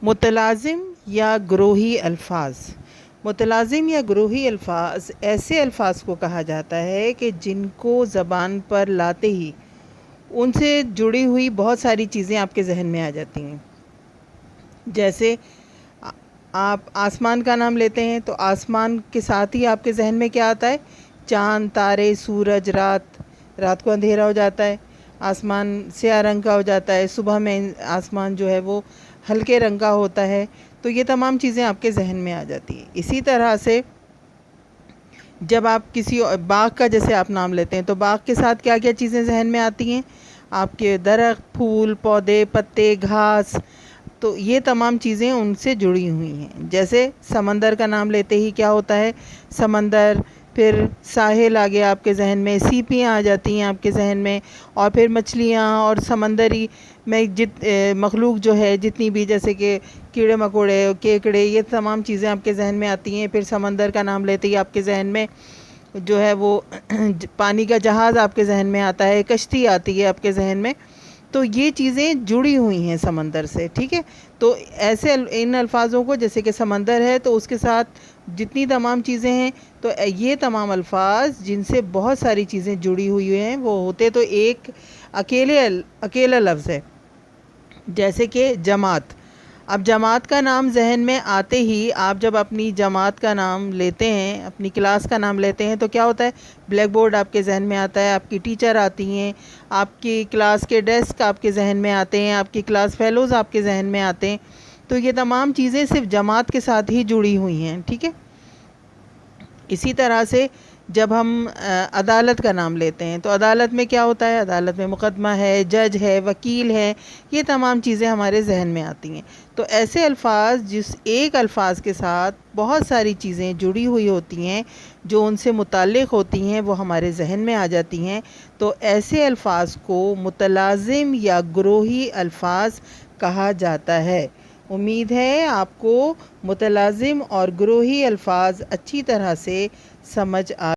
متلازم یا گروہی الفاظ. متلازم یا گروہی الفاظ ایسے الفاظ کو کہا جاتا ہے کہ جن کو زبان پر لاتے ہی ان سے جڑی ہوئی بہت ساری چیزیں آپ کے ذہن میں آ جاتی ہیں. جیسے آپ آسمان کا نام لیتے ہیں تو آسمان کے ساتھ ہی آپ کے ذہن میں کیا آتا ہے؟ چاند، تارے، سورج، رات کو اندھیرا ہو جاتا ہے، آسمان سیاہ رنگ کا ہو جاتا ہے، صبح میں آسمان جو ہے وہ ہلکے رنگ کا ہوتا ہے. تو یہ تمام چیزیں آپ کے ذہن میں آ جاتی ہیں. اسی طرح سے جب آپ کسی باغ کا جیسے آپ نام لیتے ہیں تو باغ کے ساتھ کیا کیا چیزیں ذہن میں آتی ہیں؟ آپ کے درخت، پھول، پودے، پتے، گھاس. تو یہ تمام چیزیں ان سے جڑی ہوئی ہیں. جیسے سمندر کا نام لیتے ہی کیا ہوتا ہے؟ سمندر. پھر ساحل آ گیا آپ کے ذہن میں، سیپیاں آ جاتی ہیں آپ کے ذہن میں، اور پھر مچھلیاں اور سمندری میں مخلوق جو ہے جتنی بھی، جیسے کہ کیڑے مکوڑے، کیکڑے، یہ تمام چیزیں آپ کے ذہن میں آتی ہیں. پھر سمندر کا نام لیتے ہی آپ کے ذہن میں جو ہے وہ پانی کا جہاز آپ کے ذہن میں آتا ہے، کشتی آتی ہے آپ کے ذہن میں. تو یہ چیزیں جڑی ہوئی ہیں سمندر سے. ٹھیک ہے، تو ایسے ان الفاظوں کو، جیسے کہ سمندر ہے تو اس کے ساتھ جتنی تمام چیزیں ہیں، تو یہ تمام الفاظ جن سے بہت ساری چیزیں جڑی ہوئی ہیں وہ ہوتے تو ایک اکیلا لفظ ہے. جیسے کہ جماعت. اب جماعت کا نام ذہن میں آتے ہی آپ جب اپنی جماعت کا نام لیتے ہیں، اپنی کلاس کا نام لیتے ہیں، تو کیا ہوتا ہے؟ بلیک بورڈ آپ کے ذہن میں آتا ہے، آپ کی ٹیچر آتی ہیں، آپ کی کلاس کے ڈیسک آپ کے ذہن میں آتے ہیں، آپ کی کلاس فیلوز آپ کے ذہن میں آتے ہیں. تو یہ تمام چیزیں صرف جماعت کے ساتھ ہی جڑی ہوئی ہیں. ٹھیک ہے. اسی طرح سے جب ہم عدالت کا نام لیتے ہیں تو عدالت میں کیا ہوتا ہے؟ عدالت میں مقدمہ ہے، جج ہے، وکیل ہے. یہ تمام چیزیں ہمارے ذہن میں آتی ہیں. تو ایسے الفاظ جس ایک الفاظ کے ساتھ بہت ساری چیزیں جڑی ہوئی ہوتی ہیں، جو ان سے متعلق ہوتی ہیں، وہ ہمارے ذہن میں آ جاتی ہیں. تو ایسے الفاظ کو متلازم یا گروہی الفاظ کہا جاتا ہے. امید ہے آپ کو متلازم اور گروہی الفاظ اچھی طرح سے سمجھ آ